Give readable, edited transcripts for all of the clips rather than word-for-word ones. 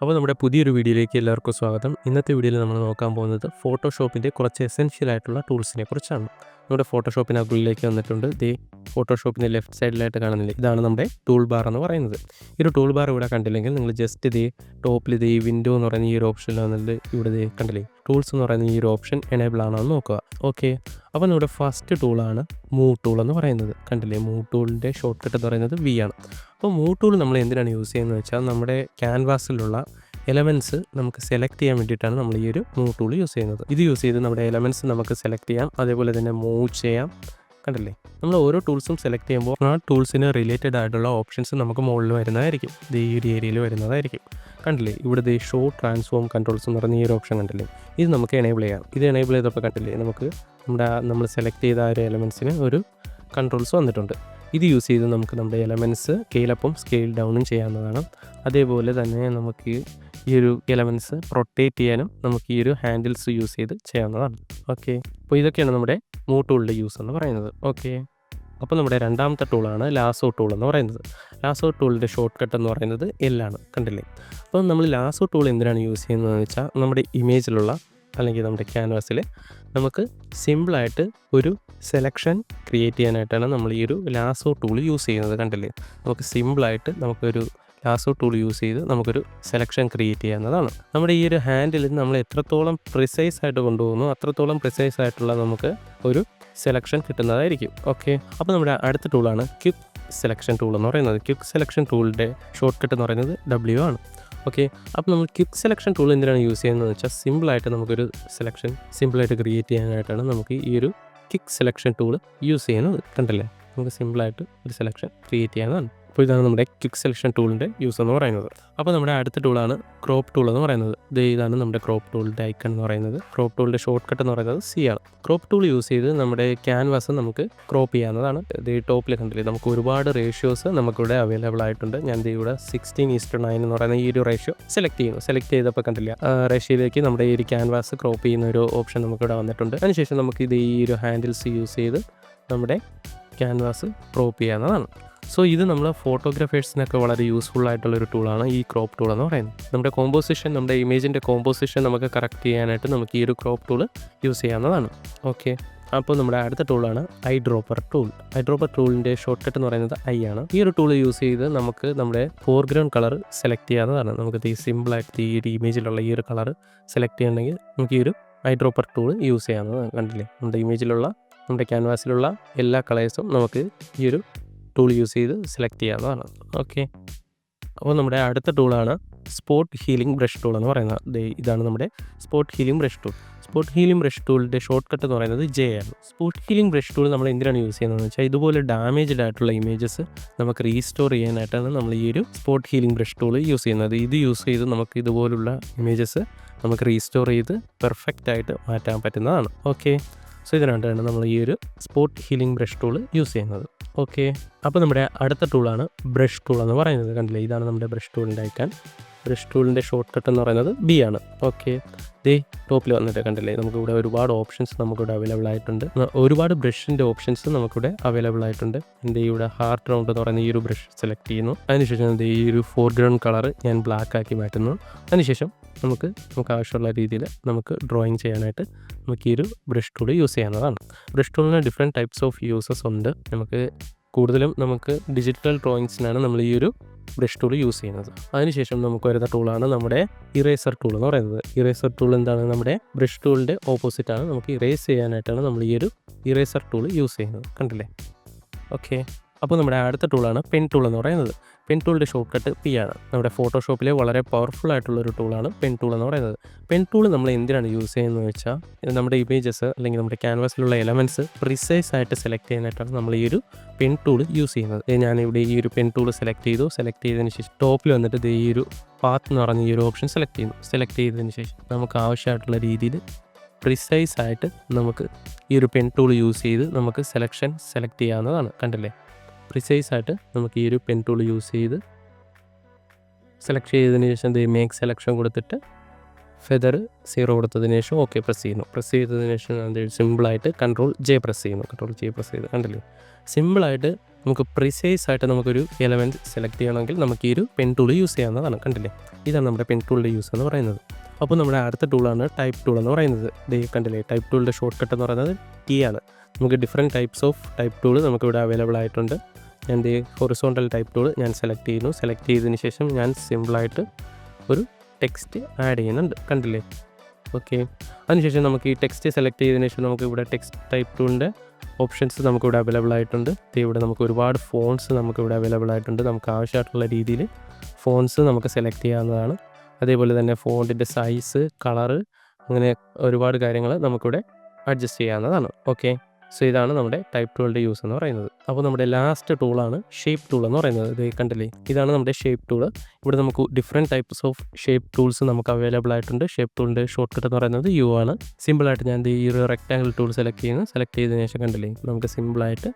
അപ്പോൾ നമ്മുടെ പുതിയൊരു വീഡിയോയിലേക്ക് എല്ലാവർക്കും സ്വാഗതം. ഇന്നത്തെ വീഡിയോയിൽ നമ്മൾ നോക്കാൻ പോകുന്നത് ഫോട്ടോഷോപ്പിൻ്റെ കുറച്ച് എസെൻഷ്യൽ ആയിട്ടുള്ള ടൂൾസിനെ കുറിച്ചാണ്. നമ്മുടെ ഫോട്ടോഷോപ്പിനകത്തുള്ളിലേക്ക് വന്നിട്ടുണ്ട്. ഫോട്ടോഷോപ്പിൻ്റെ ലെഫ്റ്റ് സൈഡിലായിട്ട് കാണുന്നില്ല, ഇതാണ് നമ്മുടെ ടൂൾ ബാർ എന്ന് പറയുന്നത്. ഈ ഒരു ടൂൾ ബാർ ഇവിടെ കണ്ടില്ലെങ്കിൽ നിങ്ങൾ ജസ്റ്റ് ടോപ്പിൽ ഈ വിൻഡോ എന്ന് പറയുന്ന ഈ ഒരു ഓപ്ഷനിൽ വന്നിട്ട് ഇവിടെ കണ്ടില്ലേ ടൂൾസ് എന്ന് പറയുന്ന ഈ ഒരു ഓപ്ഷൻ എനേബിൾ ആണോ എന്ന് നോക്കുക. ഓക്കെ, അപ്പോൾ നമ്മുടെ ഫസ്റ്റ് ടൂളാണ് മൂവ് ടൂൾ എന്ന് പറയുന്നത്. കണ്ടില്ലേ, മൂവ് ടൂളിൻ്റെ ഷോർട്ട് കട്ട് എന്ന് പറയുന്നത് വി ആണ്. അപ്പോൾ മൂവ് ടൂൾ നമ്മൾ എന്തിനാണ് യൂസ് ചെയ്യുന്നത് വെച്ചാൽ നമ്മുടെ ക്യാൻവാസിലുള്ള എലമെൻറ്റ്സ് നമുക്ക് സെലക്ട് ചെയ്യാൻ വേണ്ടിയിട്ടാണ് നമ്മൾ ഈ ഒരു മൂവ് ടൂൾ യൂസ് ചെയ്യുന്നത്. ഇത് യൂസ് ചെയ്ത് നമ്മുടെ എലമെൻറ്റ്സ് നമുക്ക് സെലക്ട് ചെയ്യാം, അതേപോലെ തന്നെ മൂവ് ചെയ്യാം. കണ്ടില്ലേ, നമ്മൾ ഓരോ ടൂൾസും സെലക്ട് ചെയ്യുമ്പോൾ ആ ടൂൾസിന് റിലേറ്റഡ് ആയിട്ടുള്ള ഓപ്ഷൻസ് നമുക്ക് മുകളിൽ വരുന്നതായിരിക്കും. ഈ ഒരു ഏരിയയിൽ വരുന്നതായിരിക്കും. കണ്ടില്ലേ, ഇവിടെ ഷോ ട്രാൻസ്ഫോം കൺട്രോൾസ് എന്ന് പറയുന്ന ഈ ഒരു ഓപ്ഷൻ കണ്ടില്ലേ, ഇത് നമുക്ക് എനേബിൾ ചെയ്യാം. ഇത് എനേബിൾ ചെയ്തപ്പോൾ കണ്ടില്ലേ, നമുക്ക് നമ്മൾ സെലക്ട് ചെയ്ത ആ ഒരു എലമെൻറ്റ്സിന് ഒരു കൺട്രോൾസ് വന്നിട്ടുണ്ട്. ഇത് യൂസ് ചെയ്ത് നമുക്ക് നമ്മുടെ എലമെൻറ്റ്സ് സ്കെയിൽ അപ്പും സ്കെയിൽ ഡൗണും ചെയ്യാവുന്നതാണ്. അതേപോലെ തന്നെ നമുക്ക് ഈ ഒരു എലമെൻറ്റ്സ് റൊട്ടേറ്റ് ചെയ്യാനും നമുക്ക് ഈ ഒരു ഹാൻഡിൽസ് യൂസ് ചെയ്ത് ചെയ്യാവുന്നതാണ്. ഓക്കെ, അപ്പോൾ ഇതൊക്കെയാണ് നമ്മുടെ മൂവ് ടൂളിൻ്റെ യൂസ് എന്ന് പറയുന്നത്. ഓക്കെ, അപ്പോൾ നമ്മുടെ രണ്ടാമത്തെ ടൂളാണ് ലാസോ ടൂൾ എന്ന് പറയുന്നത്. ലാസോ ടൂളിൻ്റെ ഷോർട്ട് കട്ട് എന്ന് പറയുന്നത് എല്ലാണ്. കണ്ടില്ലേ, അപ്പോൾ നമ്മൾ ലാസോ ടൂൾ എന്തിനാണ് യൂസ് ചെയ്യുന്നതെന്ന് വെച്ചാൽ നമ്മുടെ ഇമേജിലുള്ള അല്ലെങ്കിൽ നമ്മുടെ ക്യാൻവാസിൽ നമുക്ക് സിമ്പിളായിട്ട് ഒരു സെലക്ഷൻ ക്രിയേറ്റ് ചെയ്യാനായിട്ടാണ് നമ്മൾ ഈ ഒരു ലാസോ ടൂൾ യൂസ് ചെയ്യുന്നത്. കണ്ടില്ലേ, നമുക്ക് സിമ്പിളായിട്ട് നമുക്കൊരു ലാസോ ടൂൾ യൂസ് ചെയ്ത് നമുക്കൊരു സെലക്ഷൻ ക്രിയേറ്റ് ചെയ്യാവുന്നതാണ്. നമ്മുടെ ഈ ഒരു ഹാൻഡിൽ നമ്മൾ എത്രത്തോളം പ്രിസൈസ് ആയിട്ട് കൊണ്ടുപോകുന്നു അത്രത്തോളം പ്രിസൈസ് ആയിട്ടുള്ള നമുക്ക് ഒരു സെലക്ഷൻ കിട്ടുന്നതായിരിക്കും. ഓക്കെ, അപ്പോൾ നമ്മുടെ അടുത്ത ടൂളാണ് ക്വിക്ക് സെലക്ഷൻ ടൂൾ എന്ന് പറയുന്നത്. ക്വിക്ക് സെലക്ഷൻ ടൂളിൻ്റെ ഷോർട്ട് കട്ട് എന്ന് പറയുന്നത് W ആണ്. ഓക്കെ, അപ്പോൾ നമ്മൾ ക്വിക്ക് സെലക്ഷൻ ടൂൾ എന്തിനാണ് യൂസ് ചെയ്യുന്നതെന്ന് വെച്ചാൽ സിമ്പിളായിട്ട് നമുക്കൊരു സെലക്ഷൻ സിമ്പിളായിട്ട് ക്രിയേറ്റ് ചെയ്യാനായിട്ടാണ് നമുക്ക് ഈ ഒരു ക്വിക്ക് സെലക്ഷൻ ടൂൾ യൂസ് ചെയ്യുന്നത്. കണ്ടല്ലേ, നമുക്ക് സിമ്പിളായിട്ട് ഒരു സെലക്ഷൻ ക്രിയേറ്റ് ചെയ്യാവുന്നതാണ്. അപ്പോൾ ഇതാണ് നമ്മുടെ ക്വിക്ക് സെലക്ഷൻ ടൂളിൻ്റെ യൂസ് എന്ന് പറയുന്നത്. അപ്പോൾ നമ്മുടെ അടുത്ത ടൂളാണ് ക്രോപ്പ് ടൂൾ എന്ന് പറയുന്നത്. ഇതാണ് നമ്മുടെ ക്രോപ്പ് ടൂളിൻ്റെ ഐക്കൺ എന്ന് പറയുന്നത്. ക്രോപ്പ് ടൂളിൻ്റെ ഷോർട്ട് കട്ട് എന്ന് പറയുന്നത് C ആണ്. ക്രോപ്പ് ടൂൾ യൂസ് ചെയ്ത് നമ്മുടെ ക്യാൻവാസ് നമുക്ക് ക്രോപ്പ് ചെയ്യാവുന്നതാണ്. ടോപ്പിൽ കണ്ടില്ലേ, നമുക്ക് ഒരുപാട് റേഷ്യോസ് നമുക്കിവിടെ അവൈലബിൾ ആയിട്ടുണ്ട്. ഞാൻ ഇവിടെ 16:9 എന്ന് പറയുന്ന ഈ ഒരു റേഷ്യോ സെലക്ട് ചെയ്തപ്പോൾ കണ്ടില്ല, റേഷ്യോയിലേക്ക് നമ്മുടെ ഈ ഒരു ക്യാൻവാസ് ക്രോപ്പ് ചെയ്യുന്ന ഒരു ഓപ്ഷൻ നമുക്കിവിടെ വന്നിട്ടുണ്ട്. അതിനുശേഷം നമുക്ക് ഈ ഒരു ഹാൻഡിൽസ് യൂസ് ചെയ്ത് നമ്മുടെ ക്യാൻവാസ് ക്രോപ്പ് ചെയ്യാവുന്നതാണ്. സോ ഇത് നമ്മൾ ഫോട്ടോഗ്രാഫേഴ്സിനൊക്കെ വളരെ യൂസ്ഫുൾ ആയിട്ടുള്ളൊരു ടൂളാണ് ഈ ക്രോപ്പ് ടൂൾ എന്ന് പറയുന്നത്. നമ്മുടെ കോമ്പോസിഷൻ, നമ്മുടെ ഇമേജിൻ്റെ കോമ്പോസിഷൻ നമുക്ക് കറക്റ്റ് ചെയ്യാനായിട്ട് നമുക്ക് ഈ ഒരു ക്രോപ്പ് ടൂൾ യൂസ് ചെയ്യാവുന്നതാണ്. ഓക്കെ, അപ്പോൾ നമ്മുടെ അടുത്ത ടൂളാണ് ഐ ഡ്രോപ്പർ ടൂളിൻ്റെ ഷോർട്ട് കട്ട് എന്ന് പറയുന്നത് I ആണ്. ഈ ഒരു ടൂൾ യൂസ് ചെയ്ത് നമുക്ക് നമ്മുടെ ഫോർഗ്രൗണ്ട് കളർ സെലക്ട് ചെയ്യാവുന്നതാണ്. നമുക്ക് ഈ സിമ്പിളായിട്ട് ഈ ഒരു ഇമേജിലുള്ള ഈ ഒരു കളർ സെലക്ട് ചെയ്യണമെങ്കിൽ നമുക്ക് ഈ ഒരു ഐ ഡ്രോപ്പർ ടൂൾ യൂസ് ചെയ്യാവുന്നതാണ്. കണ്ടില്ലേ, നമ്മുടെ ഇമേജിലുള്ള നമ്മുടെ ക്യാൻവാസിലുള്ള എല്ലാ കളേഴ്സും നമുക്ക് ഈ ഒരു ടൂൾ യൂസ് ചെയ്ത് സെലക്ട് ചെയ്യാവുന്നതാണ്. ഓക്കെ, അപ്പോൾ നമ്മുടെ അടുത്ത ടൂളാണ് സ്പോട്ട് ഹീലിംഗ് ബ്രഷ് ടൂൾ എന്ന് പറയുന്നത്. ഇതാണ് നമ്മുടെ സ്പോട്ട് ഹീലിംഗ് ബ്രഷ് ടൂളിൻ്റെ ഷോർട്ട് കട്ട് എന്ന് പറയുന്നത് J ആണ്. സ്പോട്ട് ഹീലിംഗ് ബ്രഷ് ടൂൾ നമ്മൾ എന്തിനാണ് യൂസ് ചെയ്യുന്നതെന്ന് വെച്ചാൽ ഇതുപോലെ ഡാമേജ്ഡ് ആയിട്ടുള്ള ഇമേജസ് നമുക്ക് റീസ്റ്റോർ ചെയ്യാനായിട്ടാണ് നമ്മൾ ഈ ഒരു spot healing brush tool use ചെയ്യുന്നത്. ഇത് യൂസ് ചെയ്ത് നമുക്ക് ഇതുപോലുള്ള ഇമേജസ് നമുക്ക് റീസ്റ്റോർ ചെയ്ത് പെർഫെക്റ്റ് ആയിട്ട് മാറ്റാൻ പറ്റുന്നതാണ്. ഓക്കെ, സോ ഇതിനായിട്ടാണ് നമ്മൾ ഈ ഒരു spot healing brush tool use ചെയ്യുന്നത്. ഓക്കെ, അപ്പോൾ നമ്മുടെ അടുത്ത ടൂളാണ് ബ്രഷ് ടൂൾ എന്ന് പറയുന്നത്. കണ്ടില്ലേ, ഇതാണ് നമ്മുടെ ബ്രഷ് ടൂളിൻ്റെ ഐക്കൺ. ബ്രഷ് ടൂളിൻ്റെ ഷോർട്ട് കട്ട് എന്ന് പറയുന്നത് B ആണ്. ഓക്കെ, ടോപ്പിൽ വന്നിട്ട് കണ്ടില്ലേ, നമുക്കിവിടെ ഒരുപാട് ഓപ്ഷൻസ് നമുക്കിവിടെ അവൈലബിൾ ആയിട്ടുണ്ട്. ഒരുപാട് ബ്രഷിൻ്റെ ഓപ്ഷൻസ് നമുക്കിവിടെ അവൈലബിൾ ആയിട്ടുണ്ട്. എൻ്റെ ഇവിടെ ഹാർട്ട് റൗണ്ട് എന്ന് പറയുന്ന ഈ ഒരു ബ്രഷ് സെലക്ട് ചെയ്യുന്നു. അതിനുശേഷം ഈ ഒരു ഫോർഗ്രൗണ്ട് കളർ ഞാൻ ബ്ലാക്ക് ആക്കി മാറ്റുന്നു. അതിനുശേഷം നമുക്ക് ആവശ്യമുള്ള രീതിയിൽ നമുക്ക് ഡ്രോയിങ് ചെയ്യാനായിട്ട് നമുക്ക് ഈ ഒരു ബ്രഷ് ടൂൾ യൂസ് ചെയ്യാവുന്നതാണ്. ബ്രഷ് ടൂളിന് ഡിഫറെൻറ്റ് ടൈപ്സ് ഓഫ് യൂസസ് ഉണ്ട്. കൂടുതലും നമുക്ക് ഡിജിറ്റൽ ഡ്രോയിങ്സിനാണ് നമ്മൾ ഈ ഒരു ബ്രഷ് ടൂൾ യൂസ് ചെയ്യുന്നത്. അതിനുശേഷം നമുക്ക് വരുന്ന ടൂളാണ് നമ്മുടെ ഇറേസർ ടൂൾ എന്ന് പറയുന്നത്. ഇറേസർ ടൂൾ എന്താണ്, നമ്മുടെ ബ്രഷ് ടൂളിൻ്റെ ഓപ്പോസിറ്റാണ്. നമുക്ക് ഇറേസ് ചെയ്യാനായിട്ടാണ് നമ്മൾ ഈ ഒരു ഇറേസർ ടൂൾ യൂസ് ചെയ്യുന്നത്. കണ്ടില്ലേ, ഓക്കെ. അപ്പോൾ നമ്മുടെ അടുത്ത ടൂളാണ് പെൻ ടൂൾ എന്ന് പറയുന്നത്. പെൻ ടൂളിൻ്റെ ഷോർട്ട് കട്ട് P ആണ്. നമ്മുടെ ഫോട്ടോഷോപ്പിലെ വളരെ പവർഫുൾ ആയിട്ടുള്ളൊരു ടൂളാണ് പെൻ ടൂൾ എന്ന് പറയുന്നത്. പെൻ ടൂൾ നമ്മൾ എന്തിനാണ് യൂസ് ചെയ്യുന്നത് വെച്ചാൽ നമ്മുടെ ഇമേജസ് അല്ലെങ്കിൽ നമ്മുടെ ക്യാൻവാസിലുള്ള എലമെൻറ്റ്സ് പ്രിസൈസ് ആയിട്ട് സെലക്ട് ചെയ്യാനായിട്ടാണ് നമ്മൾ ഈ ഒരു പെൻ ടൂൾ യൂസ് ചെയ്യുന്നത്. ഞാനിവിടെ ഈ ഒരു പെൻ ടൂൾ സെലക്ട് ചെയ്തതിന് ശേഷം ടോപ്പിൽ വന്നിട്ട് ഈ ഒരു പാത്ത് എന്ന് പറഞ്ഞ ഈ ഒരു ഓപ്ഷൻ സെലക്ട് ചെയ്തതിന് ശേഷം നമുക്ക് ആവശ്യമായിട്ടുള്ള രീതിയിൽ പ്രിസൈസ് ആയിട്ട് നമുക്ക് ഈ ഒരു പെൻ ടൂൾ യൂസ് ചെയ്ത് നമുക്ക് സെലക്ട് ചെയ്യാവുന്നതാണ്. കണ്ടില്ലേ, പ്രിസൈസ് ആയിട്ട് നമുക്ക് ഈ ഒരു പെൻ ടൂൾ യൂസ് ചെയ്ത് സെലക്ട് ചെയ്തതിന് ശേഷം മേക്ക് സെലക്ഷൻ കൊടുത്തിട്ട് ഫെദർ 0 കൊടുത്തതിന് ശേഷം ഓക്കെ പ്രസ് ചെയ്യുന്നു. പ്രസ് ചെയ്തതിന് ശേഷം അത് സിമ്പിളായിട്ട് Ctrl+J പ്രസ് ചെയ്യുന്നു. Ctrl+J പ്രസ് ചെയ്ത് കണ്ടില്ലേ, സിമ്പിളായിട്ട് നമുക്ക് പ്രിസൈസ് ആയിട്ട് നമുക്കൊരു എലമെൻറ്റ് സെലക്ട് ചെയ്യണമെങ്കിൽ നമുക്ക് ഈ ഒരു പെൻ ടൂൾ യൂസ് ചെയ്യാവുന്നതാണ്. കണ്ടില്ലേ, ഇതാണ് നമ്മുടെ പെൻ ടൂളിൻ്റെ യൂസ് എന്ന് പറയുന്നത്. അപ്പോൾ നമ്മുടെ അടുത്ത ടൂളാണ് ടൈപ്പ് ടൂൾ എന്ന് പറയുന്നത്. കണ്ടില്ലേ, ടൈപ്പ് ടൂളിൻ്റെ ഷോർട്ട് കട്ട് എന്ന് പറയുന്നത് T ആണ്. നമുക്ക് different types of type tool നമുക്കിവിടെ അവൈലബിൾ ആയിട്ടുണ്ട്. ഞാൻ ഹൊറിസോണ്ടൽ ടൈപ്പ് ടൂൾ ഞാൻ സെലക്ട് ചെയ്യുന്നു. സെലക്ട് ചെയ്തതിന് ശേഷം ഞാൻ സിമ്പിളായിട്ട് ഒരു ടെക്സ്റ്റ് ആഡ് ചെയ്യുന്നുണ്ട്. കണ്ടില്ലേ, ഓക്കെ. അതിനുശേഷം നമുക്ക് ഈ ടെക്സ്റ്റ് സെലക്ട് ചെയ്തതിന് ശേഷം നമുക്ക് ഇവിടെ ടെക്സ്റ്റ് ടൈപ്പ് ടൂളിൻ്റെ ഓപ്ഷൻസ് നമുക്കിവിടെ അവൈലബിൾ ആയിട്ടുണ്ട്. ഇവിടെ നമുക്ക് ഒരുപാട് ഫോൺസ് നമുക്കിവിടെ അവൈലബിൾ ആയിട്ടുണ്ട്. നമുക്ക് ആവശ്യമായിട്ടുള്ള രീതിയിൽ ഫോൺസ് നമുക്ക് സെലക്ട് ചെയ്യാവുന്നതാണ്. അതേപോലെ തന്നെ ഫോണ്ടിൻ്റെ സൈസ്, കളറ്, അങ്ങനെ ഒരുപാട് കാര്യങ്ങൾ നമുക്കിവിടെ അഡ്ജസ്റ്റ് ചെയ്യാവുന്നതാണ്. ഓക്കെ, സോ ഇതാണ് നമ്മുടെ ടൈപ്പ് ടൂളിൻ്റെ യൂസ് എന്ന് പറയുന്നത്. അപ്പോൾ നമ്മുടെ ലാസ്റ്റ് ടൂളാണ് ഷേപ്പ് ടൂൾ എന്ന് പറയുന്നത്. ഇത് കണ്ടില്ലേ, ഇതാണ് നമ്മുടെ ഷേപ്പ് ടൂൾ. ഇവിടെ നമുക്ക് different types of shape tools നമുക്ക് അവൈലബിൾ ആയിട്ടുണ്ട്. ഷേപ്പ് ടൂളിൻ്റെ ഷോർട്ട് കട്ട് എന്ന് പറയുന്നത് U ആണ്. സിമ്പിളായിട്ട് ഞാൻ ഈ ഒരു റെക്റ്റാങ്കിൾ ടൂൾ സെലക്ട് ചെയ്യുന്നു. സെലക്ട് ചെയ്തതിന് ശേഷം കണ്ടില്ലേ, നമുക്ക് സിമ്പിളായിട്ട്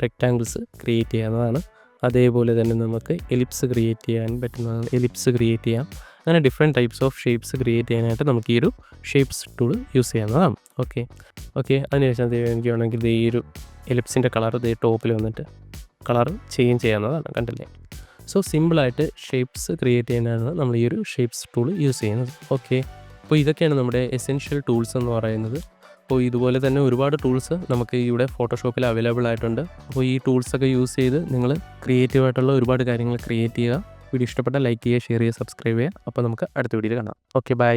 റെക്റ്റാങ്കിൾസ് ക്രിയേറ്റ് ചെയ്യാവുന്നതാണ്. അതേപോലെ തന്നെ നമുക്ക് എലിപ്സ് ക്രിയേറ്റ് ചെയ്യാൻ പറ്റുന്നതാണ്. എലിപ്സ് ക്രിയേറ്റ് ചെയ്യാം. അങ്ങനെ different types of shapes create ചെയ്യാനായിട്ട് നമുക്ക് ഈ ഒരു ഷേപ്സ് ടൂൾ യൂസ് ചെയ്യാവുന്നതാണ്. ഓക്കെ, അതിനുശേഷം എനിക്ക് വേണമെങ്കിൽ ഈ ഒരു എലിപ്സിൻ്റെ കളർ ടോപ്പിൽ വന്നിട്ട് കളർ ചേഞ്ച് ചെയ്യാവുന്നതാണ്. കണ്ടില്ലേ, സോ സിമ്പിളായിട്ട് ഷേപ്സ് ക്രിയേറ്റ് ചെയ്യാനാണ് നമ്മൾ ഈ ഒരു ഷേപ്സ് ടൂൾ യൂസ് ചെയ്യുന്നത്. ഓക്കെ, അപ്പോൾ ഇതൊക്കെയാണ് നമ്മുടെ എസെൻഷ്യൽ ടൂൾസ് എന്ന് പറയുന്നത്. അപ്പോൾ ഇതുപോലെ തന്നെ ഒരുപാട് ടൂൾസ് നമുക്ക് ഇവിടെ ഫോട്ടോഷോപ്പിൽ അവൈലബിൾ ആയിട്ടുണ്ട്. അപ്പോൾ ഈ ടൂൾസൊക്കെ യൂസ് ചെയ്ത് നിങ്ങൾ ക്രിയേറ്റീവായിട്ടുള്ള ഒരുപാട് കാര്യങ്ങൾ ക്രിയേറ്റ് ചെയ്യുക. വീഡിയോ ഇഷ്ടപ്പെട്ടാൽ ലൈക്ക് ചെയ്യുക, ഷെയർ ചെയ്യുക, സബ്സ്ക്രൈബ് ചെയ്യുക. അപ്പോൾ നമുക്ക് അടുത്ത വീഡിയോയിൽ കാണാം. Okay, by.